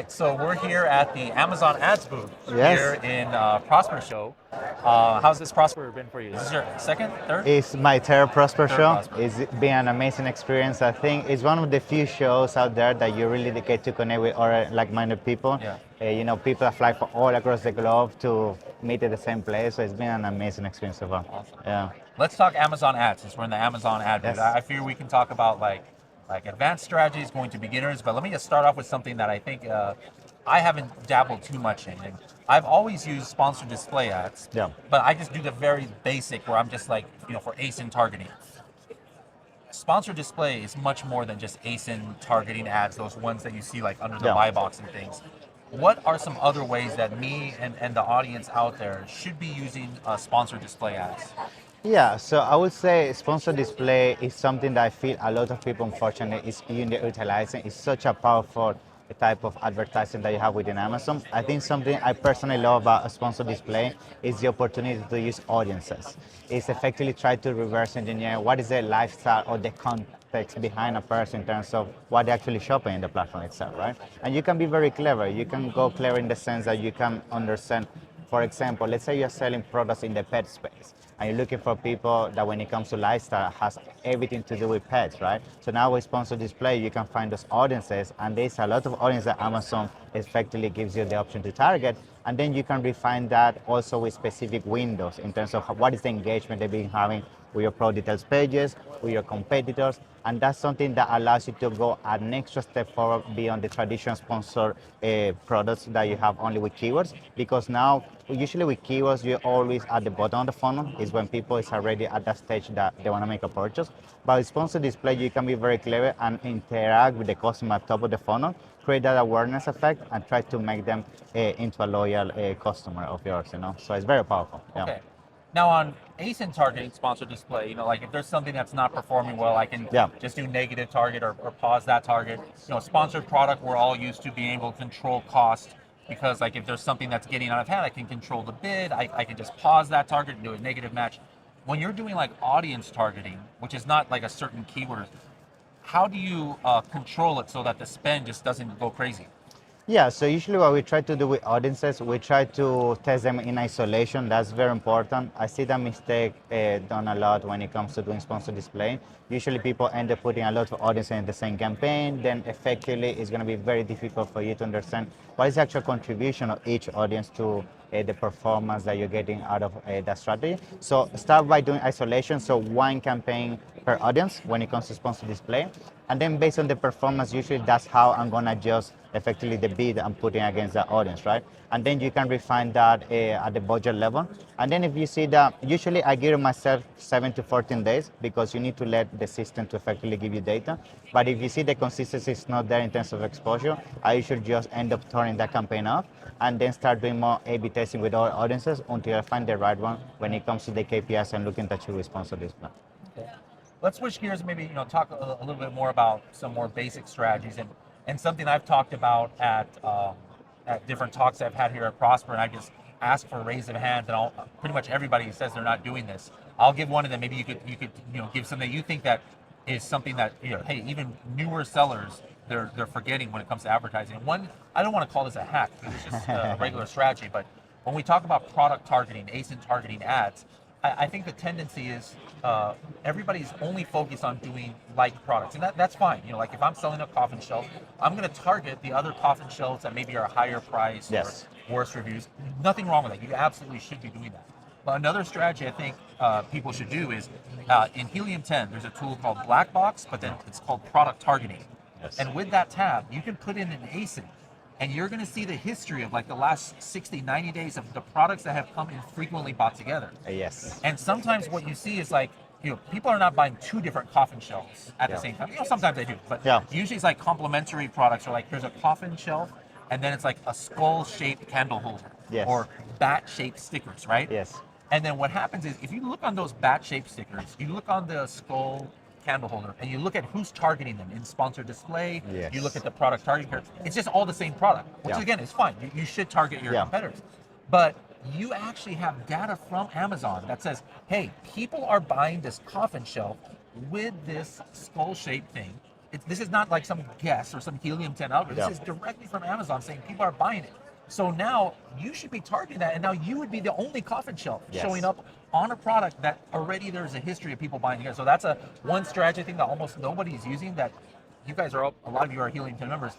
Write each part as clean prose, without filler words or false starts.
right, so we're here at the Amazon Ads booth Yes. here in Prosper Show. How's this Prosper been for you? Is this your second, third? It's my third Prosper Third show. Prosper. It's been an amazing experience. I think it's one of the few shows out there that you really get to connect with other like-minded people. Yeah. People that fly from all across the globe to meet at the same place. So it's been an amazing experience so far. Awesome. Yeah. Let's talk Amazon Ads since we're in the Amazon Ad booth. Yes. I fear we can talk about like advanced strategies going to beginners, but let me just start off with something that I think I haven't dabbled too much in. And I've always used sponsored display ads, Yeah. but I just do the very basic where I'm just like, for ASIN targeting. Sponsored display is much more than just ASIN targeting ads, those ones that you see like under the Yeah. buy box and things. What are some other ways that me and the audience out there should be using sponsored display ads? Yeah, so I would say sponsored display is something that I feel a lot of people unfortunately is utilizing. It's such a powerful type of advertising that you have within Amazon. I think something I personally love about a sponsored display is the opportunity to use audiences. It's effectively try to reverse engineer what is the lifestyle or the context behind a person in terms of what they're actually shopping in the platform itself, right? And you can be very clever. You can go clever in the sense that you can understand, for example, let's say you're selling products in the pet space and you're looking for people that when it comes to lifestyle has everything to do with pets, right? So now with sponsored display, you can find those audiences, and there's a lot of audience that Amazon effectively gives you the option to target, and then you can refine that also with specific windows in terms of what is the engagement they've been having with your product details pages, with your competitors, and that's something that allows you to go an extra step forward beyond the traditional sponsored products that you have only with keywords, because now usually with keywords you're always at the bottom of the funnel is when people is already at that stage that they want to make a purchase. But with sponsored display you can be very clever and interact with the customer at top of the funnel, create that awareness effect, and try to make them into a loyal customer of yours. So it's very powerful. Yeah. Okay. Now on ASIN targeting sponsored display, like if there's something that's not performing well, I can Yeah. just do negative target or pause that target. Sponsored product, we're all used to being able to control cost because like if there's something that's getting out of hand, I can control the bid. I can just pause that target and do a negative match. When you're doing like audience targeting, which is not like a certain keyword, how do you control it so that the spend just doesn't go crazy? Yeah, so usually what we try to do with audiences, we try to test them in isolation. That's very important. I see that mistake done a lot when it comes to doing sponsored display. Usually people end up putting a lot of audiences in the same campaign, then effectively it's going to be very difficult for you to understand what is the actual contribution of each audience to the performance that you're getting out of that strategy. So start by doing isolation, so one campaign per audience when it comes to sponsored display. And then based on the performance, usually that's how I'm going to adjust effectively the bid I'm putting against the audience, right? And then you can refine that at the budget level. And then if you see that, usually I give myself 7 to 14 days because you need to let the system to effectively give you data. But if you see the consistency is not there in terms of exposure, I usually just end up turning that campaign off and then start doing more A/B testing with our audiences until I find the right one when it comes to the KPIs and looking at your response to this plan. Okay. Let's switch gears and maybe talk a little bit more about some more basic strategies and something I've talked about at different talks I've had here at Prosper, and I just ask for a raise of hands, and pretty much everybody says they're not doing this. I'll give one, and then maybe you could give something that you think that is something that hey, even newer sellers they're forgetting when it comes to advertising. And one, I don't want to call this a hack because it's just a regular strategy, but when we talk about product targeting, ASIN targeting ads, I think the tendency is everybody's only focused on doing like products, and that's fine. Like if I'm selling a coffin shelf, I'm going to target the other coffin shelves that maybe are higher price Yes. or worse reviews. Nothing wrong with that. You absolutely should be doing that. But another strategy I think people should do is in Helium 10, there's a tool called Black Box, but then it's called product targeting. Yes. And with that tab, you can put in an ASIN. And you're going to see the history of like the last 60, 90 days of the products that have come and frequently bought together. Yes. And sometimes what you see is like, people are not buying two different coffin shelves at the same time. Sometimes they do, but usually it's like complementary products, or like here's a coffin shelf, and then it's like a skull-shaped candle holder, Yes. or bat-shaped stickers, right? Yes. And then what happens is, if you look on those bat-shaped stickers, you look on the skull candle holder, and you look at who's targeting them in sponsored display, Yes. you look at the product targeting curve, it's just all the same product, which again is fine. You should target your competitors. But you actually have data from Amazon that says, hey, people are buying this coffin shelf with this skull-shaped thing, this is not like some guess or some helium 10 algorithm. Yeah. This is directly from Amazon saying people are buying it. So now you should be targeting that, and now you would be the only coffin shelf Yes. showing up on a product that already there's a history of people buying here. So that's a one strategy thing that almost nobody's using. That you guys are a lot of you are Helium 10 members.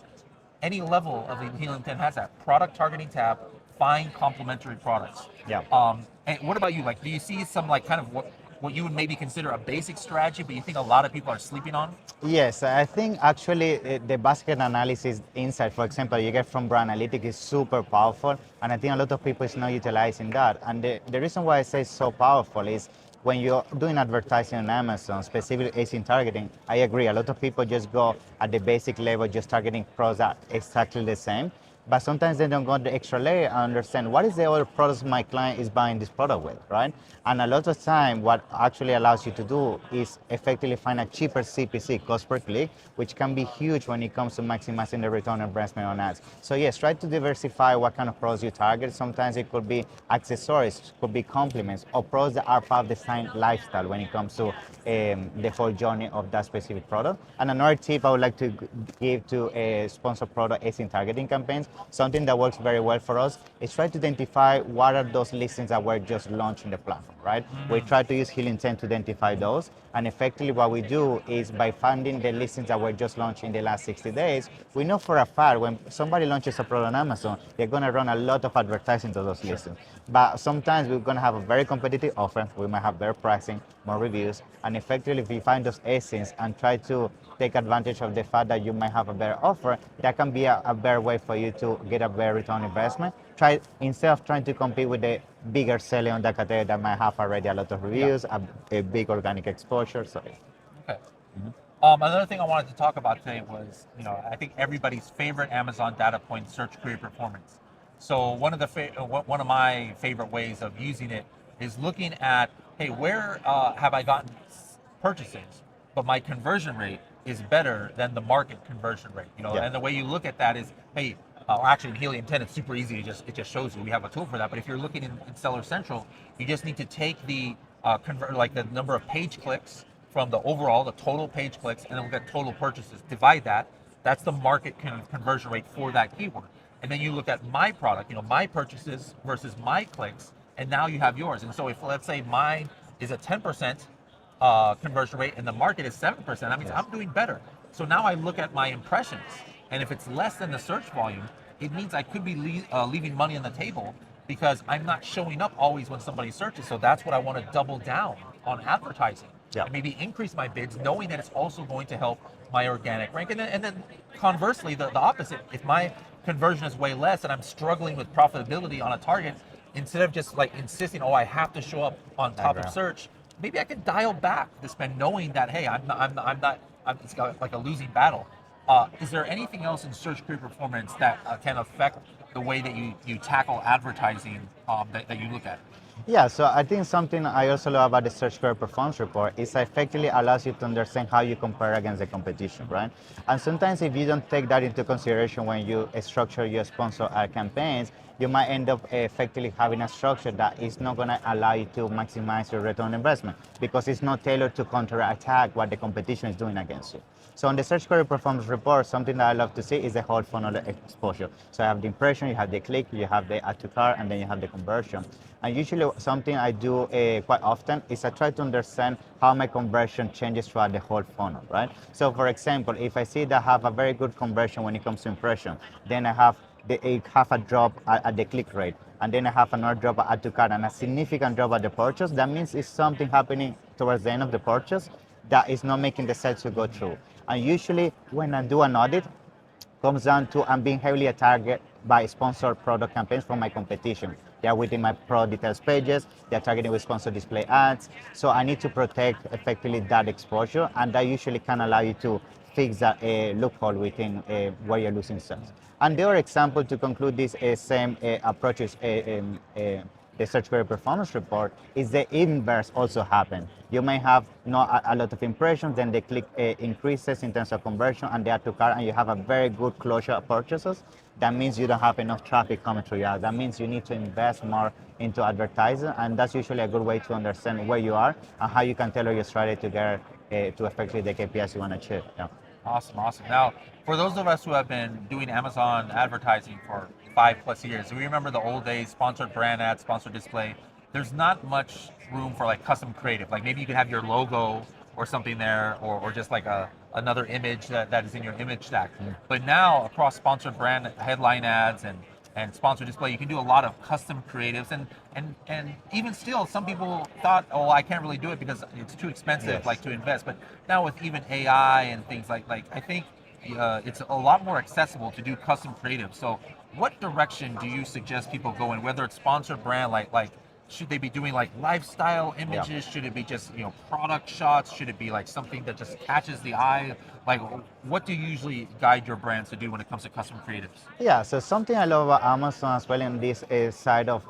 Any level of the Helium 10 has that product targeting tab. Find complementary products. Yeah. And what about you? Like, do you see some like kind of what you would maybe consider a basic strategy, but you think a lot of people are sleeping on? Yes, I think actually the basket analysis insight, for example, you get from brand analytics is super powerful, and I think a lot of people is not utilizing that. And the reason why I say it's so powerful is when you're doing advertising on Amazon, specifically ASIN targeting, I agree, a lot of people just go at the basic level, just targeting products exactly the same. But sometimes they don't go the extra layer and understand what is the other products my client is buying this product with, right? And a lot of time, what actually allows you to do is effectively find a cheaper CPC, cost per click, which can be huge when it comes to maximizing the return on investment on ads. So yes, try to diversify what kind of products you target. Sometimes it could be accessories, could be complements, or products that are part of the same lifestyle when it comes to the whole journey of that specific product. And another tip I would like to give to a sponsor product is in targeting campaigns. Something that works very well for us is try to identify what are those listings that were just launched in the platform, right? We try to use Helium 10 to identify those. And effectively what we do is by finding the listings that were just launched in the last 60 days, we know for a fact when somebody launches a product on Amazon, they're going to run a lot of advertising to those listings. But sometimes we're going to have a very competitive offer. We might have better pricing, more reviews, and effectively if you find those ASINs and try to take advantage of the fact that you might have a better offer, that can be a better way for you to get a better return on investment. Try instead of trying to compete with the bigger seller on that category that might have already a lot of reviews, a big organic exposure. So Okay. Another thing I wanted to talk about today was, I think everybody's favorite Amazon data point, search query performance. So one of my favorite ways of using it is looking at, hey, where have I gotten purchases, but my conversion rate is better than the market conversion rate. Yeah. And the way you look at that is, hey, or actually in Helium 10, it's super easy. It just shows you. We have a tool for that. But if you're looking in Seller Central, you just need to take the like the number of page clicks from the total page clicks, and then look at total purchases. Divide that. That's the market conversion rate for that keyword. And then you look at my product, my purchases versus my clicks, and now you have yours. And so if let's say mine is a 10% conversion rate and the market is 7%, that means I'm doing better. So now I look at my impressions, and if it's less than the search volume, it means I could be leaving money on the table because I'm not showing up always when somebody searches. So that's what I want to double down on advertising. Yeah. And maybe increase my bids, knowing that it's also going to help my organic rank. And then conversely, the opposite. If my conversion is way less and I'm struggling with profitability on a target, instead of just like insisting, I have to show up on top of search, maybe I can dial back the spend, knowing that, hey, it's got like a losing battle. Is there anything else in search query performance that can affect the way that you tackle advertising that you look at? yeah, so I think something I also love about the search query performance report is effectively allows you to understand how you compare against the competition, right? And sometimes if you don't take that into consideration when you structure your sponsor ad campaigns, you might end up effectively having a structure that is not going to allow you to maximize your return on investment because it's not tailored to counterattack what the competition is doing against you. So on the search query performance report, something that I love to see is the whole funnel exposure. So I have the impression, you have the click, you have the add to cart, and then you have the conversion. And usually something I do quite often is I try to understand how my conversion changes throughout the whole funnel, right? So for example, if I see that I have a very good conversion when it comes to impression, then I have a drop at the click rate, and then I have another drop at add to cart and a significant drop at the purchase. That means it's something happening towards the end of the purchase that is not making the sales to go through. And usually when I do an audit, comes down to I'm being heavily targeted by sponsored product campaigns from my competition. They are within my product details pages, they're targeting with sponsored display ads. So I need to protect effectively that exposure, and that usually can allow you to fix that loophole within where you're losing sales. And the other example to conclude this same approach is the search query performance report is the inverse also happen. You may have not a lot of impressions, then the click increases in terms of conversion and the add to cart, and you have a very good closure of purchases. That means you don't have enough traffic coming through your ad. That means you need to invest more into advertising, and that's usually a good way to understand where you are and how you can tailor your strategy to get to effectively the KPIs you want to achieve. Yeah. Awesome, awesome. Now, for those of us who have been doing Amazon advertising for 5+ years, we remember the old days, sponsored brand ads, sponsored display. There's not much room for like custom creative. Like maybe you can have your logo or something there, or just like another image that is in your image stack. But now across sponsored brand headline ads and sponsored display, you can do a lot of custom creatives, and even still, some people thought, oh, I can't really do it because it's too expensive, like Yes. to invest. But now with even AI and things like I think it's a lot more accessible to do custom creative. So, what direction do you suggest people go in? Whether it's sponsored brand, like should they be doing like lifestyle Yeah. images? Should it be just product shots? Should it be like something that just catches the eye? Like, what do you usually guide your brands to do when it comes to custom creatives? Yeah, so something I love about Amazon as well in this side of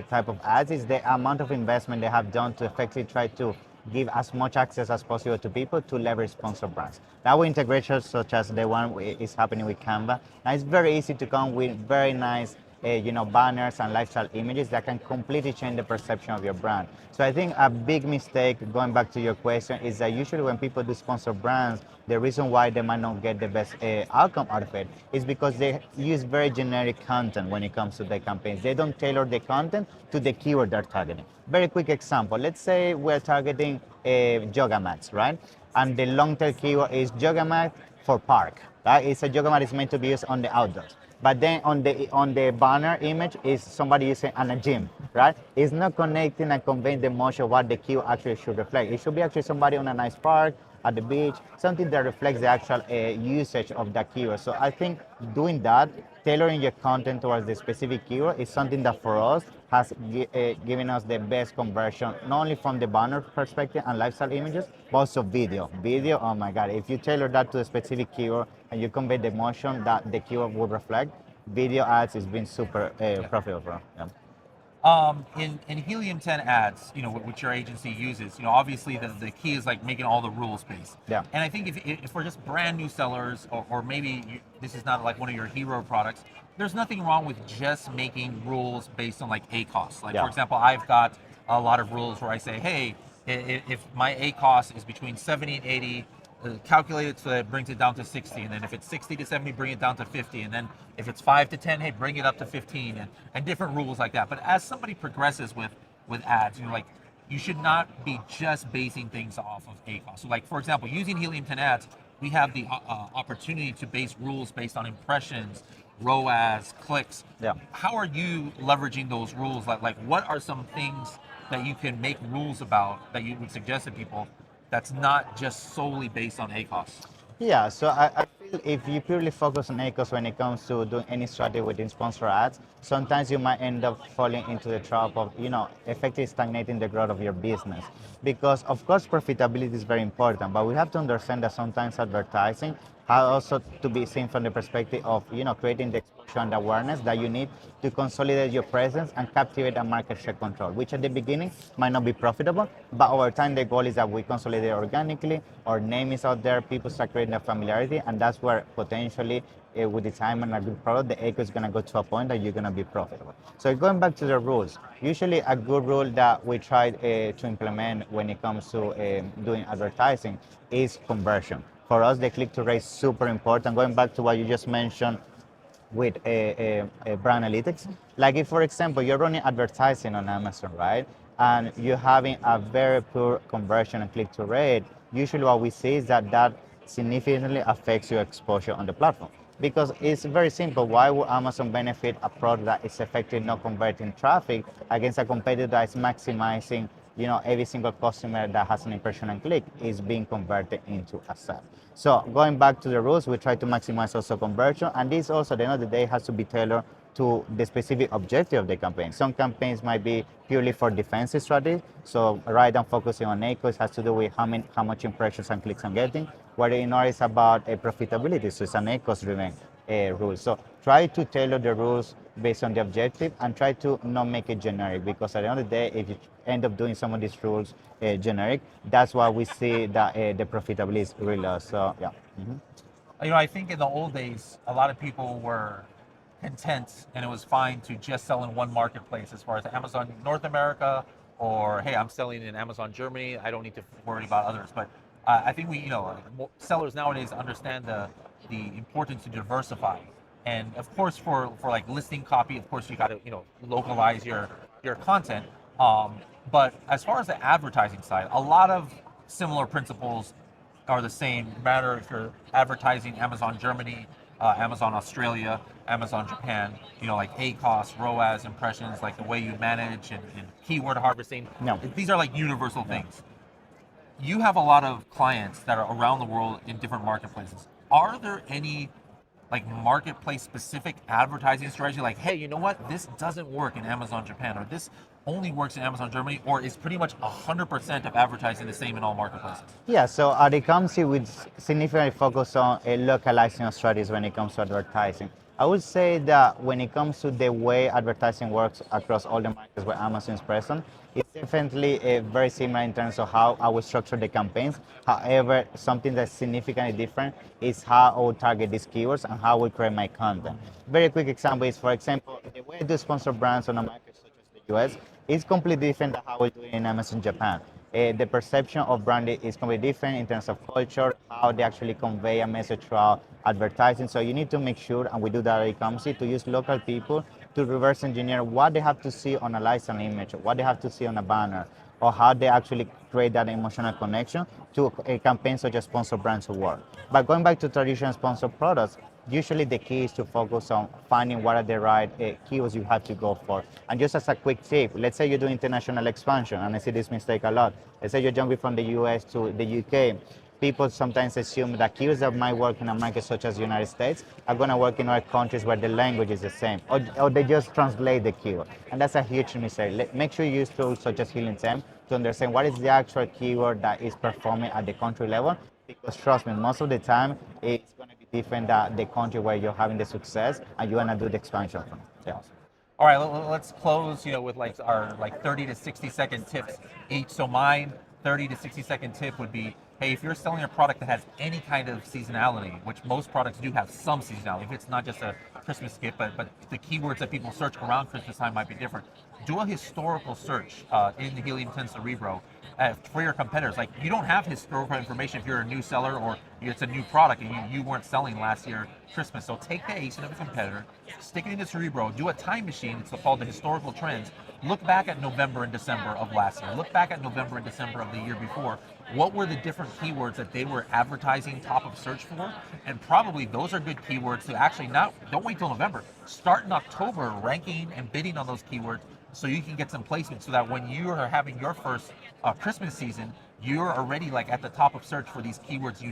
type of ads is the amount of investment they have done to effectively try to give as much access as possible to people to leverage sponsor brands. Now with integrations such as the one is happening with Canva, now it's very easy to come with very nice banners and lifestyle images that can completely change the perception of your brand. So I think a big mistake, going back to your question, is that usually when people do sponsor brands, the reason why they might not get the best outcome out of it is because they use very generic content when it comes to their campaigns. They don't tailor the content to the keyword they're targeting. Very quick example. Let's say we're targeting yoga mats, right? And the long tail keyword is yoga mat for park. Right? It's a yoga mat is meant to be used on the outdoors. But then on the banner image is somebody using on a gym, right? It's not connecting and conveying the emotion of what the keyword actually should reflect. It should be actually somebody on a nice park, at the beach, something that reflects the actual usage of that keyword. So I think doing that, tailoring your content towards the specific keyword is something that for us has given us the best conversion, not only from the banner perspective and lifestyle images, but also video. Video, oh my God, if you tailor that to a specific keyword and you convey the emotion that the keyword would reflect, video ads has been super profitable for us. Yeah. In Helium 10 ads, which your agency uses, obviously the key is like making all the rules based. Yeah. And I think if we're just brand new sellers, or maybe this is not like one of your hero products, there's nothing wrong with just making rules based on like ACoS. Like Yeah. for example, I've got a lot of rules where I say, hey, if my ACoS is between 70 and 80, calculate it so that it brings it down to 60, and then if it's 60 to 70, bring it down to 50, and then if it's 5 to 10, hey, bring it up to 15, and different rules like that. But as somebody progresses with ads, like you should not be just basing things off of ACoS. So like for example, using Helium 10 ads, we have the opportunity to base rules based on impressions, ROAS, clicks. Yeah. How are you leveraging those rules? Like what are some things that you can make rules about that you would suggest to people that's not just solely based on ACoS? Yeah, so I feel if you purely focus on ACoS when it comes to doing any strategy within sponsor ads, sometimes you might end up falling into the trap of, effectively stagnating the growth of your business. Because of course profitability is very important, but we have to understand that sometimes advertising has also to be seen from the perspective of, creating the exposure and awareness that you need to consolidate your presence and captivate a market share control, which at the beginning might not be profitable, but over time the goal is that we consolidate organically, our name is out there, people start creating a familiarity, and that's where potentially with the time and a good product, the ACoS is going to go to a point that you're going to be profitable. So going back to the rules, usually a good rule that we try to implement when it comes to doing advertising is conversion. For us, the click-to rate is super important. Going back to what you just mentioned with brand analytics, like if, for example, you're running advertising on Amazon, right, and you're having a very poor conversion and click-to rate, usually what we see is that significantly affects your exposure on the platform. Because it's very simple. Why would Amazon benefit a product that is effectively not converting traffic against a competitor that is maximizing, every single customer that has an impression and click is being converted into a sale. So going back to the rules, we try to maximize also conversion, and this also, at the end of the day, has to be tailored to the specific objective of the campaign. Some campaigns might be purely for defensive strategy. So rather than focusing on ACoS, has to do with how much impressions and clicks I'm getting. Where in order is about profitability, so it's an ACoS driven rule. So try to tailor the rules based on the objective and try to not make it generic, because at the end of the day, if you end up doing some of these rules generic, that's why we see that the profitability is really low. So yeah. I think in the old days, a lot of people were content and it was fine to just sell in one marketplace as far as Amazon North America, or hey, I'm selling in Amazon Germany, I don't need to worry about others. But I think we, sellers nowadays understand the importance to diversify. And of course, for like listing copy, of course you got to localize your content. Um, but as far as the advertising side, a lot of similar principles are the same. No matter if you're advertising Amazon Germany, Amazon Australia, Amazon Japan, like ACOS, ROAS, impressions, like the way you manage and keyword harvesting. No. These are like universal things. You have a lot of clients that are around the world in different marketplaces. Are there any like marketplace specific advertising strategy, like, hey, you know what, this doesn't work in Amazon Japan, or this only works in Amazon Germany, or is pretty much 100% of advertising the same in all marketplaces? Yeah, so at Ecomcy, we significantly focus on localizing our strategies when it comes to advertising. I would say that when it comes to the way advertising works across all the markets where Amazon is present, it's definitely very similar in terms of how I would structure the campaigns. However, something that's significantly different is how I would target these keywords and how I would create my content. Very quick example is, for example, the way I do sponsor brands on a market such as the US is completely different than how we do it in Amazon Japan. The perception of branding is completely different in terms of culture, how they actually convey a message throughout advertising. So you need to make sure, and we do that at Ecomcy, to use local people to reverse engineer what they have to see on a license image, what they have to see on a banner, or how they actually create that emotional connection to a campaign such as sponsor brands to work. But going back to traditional sponsor products, usually the key is to focus on finding what are the right keywords you have to go for. And just as a quick tip, let's say you do international expansion, and I see this mistake a lot. Let's say you're jumping from the US to the UK. People sometimes assume that keywords that might work in a market such as the United States are going to work in other countries where the language is the same, or they just translate the keyword. And that's a huge mistake. Make sure you use tools such as Healing Temp to understand what is the actual keyword that is performing at the country level. Because trust me, most of the time it's going to be different than the country where you're having the success and you want to do the expansion from. Yeah. All right, let's close, with like our like 30 to 60-second tips each. So mine 30 to 60-second tip would be, hey, if you're selling a product that has any kind of seasonality, which most products do have some seasonality, if it's not just a Christmas gift, but the keywords that people search around Christmas time might be different. Do a historical search in the Helium 10 Cerebro for your competitors. Like, you don't have historical information if you're a new seller or it's a new product and you weren't selling last year Christmas. So take the ASIN of a competitor, stick it in the Cerebro, do a time machine. It's called the historical trends. Look back at November and December of last year. Look back at November and December of the year before. What were the different keywords that they were advertising top of search for? And probably those are good keywords to actually don't wait till November. Start in October ranking and bidding on those keywords so you can get some placement, so that when you are having your first Christmas season, you're already like at the top of search for these keywords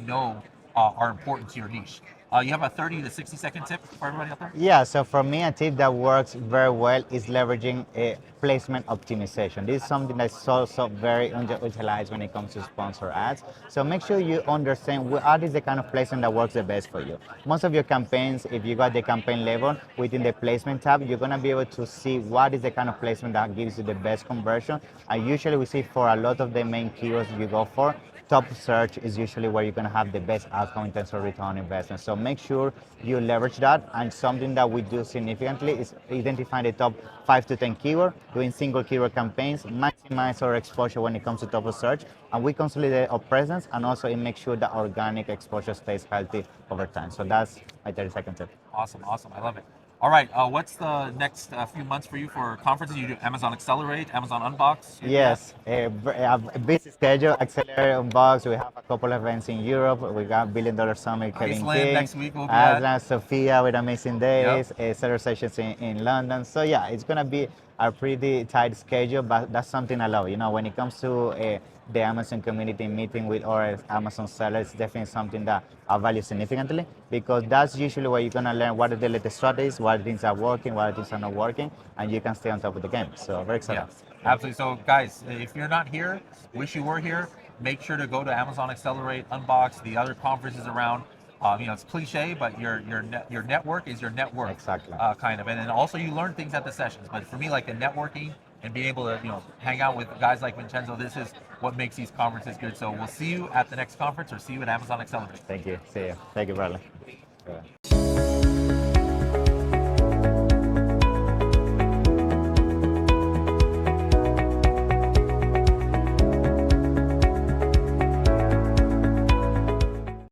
are important to your niche. You have a 30 to 60-second tip for everybody out there? Yeah, so for me, a tip that works very well is leveraging a placement optimization. This is something that's also very underutilized when it comes to sponsor ads. So make sure you understand what is the kind of placement that works the best for you. Most of your campaigns, if you got the campaign level within the placement tab, you're going to be able to see what is the kind of placement that gives you the best conversion. And usually we see for a lot of the main keywords you go for, top search is usually where you're going to have the best outcome in terms of return on investment. So make sure you leverage that. And something that we do significantly is identifying the top 5 to 10 keywords, doing single keyword campaigns, maximize our exposure when it comes to top of search, and we consolidate our presence, and also it makes sure that organic exposure stays healthy over time. So that's my 30-second tip. Awesome. I love it. All right, what's the next few months for you for conferences? You do Amazon Accelerate, Amazon Unbox? Yes, a busy schedule. Accelerate Unbox. We have a couple of events in Europe. We got $1 Billion Summit, Kevin Iceland King. next week we'll be at. Iceland, Sofia with Amazing Days. Several sessions in London. So yeah, it's gonna be a pretty tight schedule, but that's something I love. When it comes to the Amazon community, meeting with other Amazon sellers, it's definitely something that I value significantly, because that's usually where you're gonna learn what are the latest strategies, what things are working, what things are not working, and you can stay on top of the game. So very excited. Yeah, absolutely. So guys, if you're not here, wish you were here. Make sure to go to Amazon Accelerate, Unbox, the other conferences around. It's cliche, but your network is your net worth. Exactly. Kind of, and then also you learn things at the sessions. But for me, like the networking and being able to hang out with guys like Vincenzo, this is what makes these conferences good. So we'll see you at the next conference, or see you at Amazon Accelerate. Thank you. See you. Thank you, Bradley.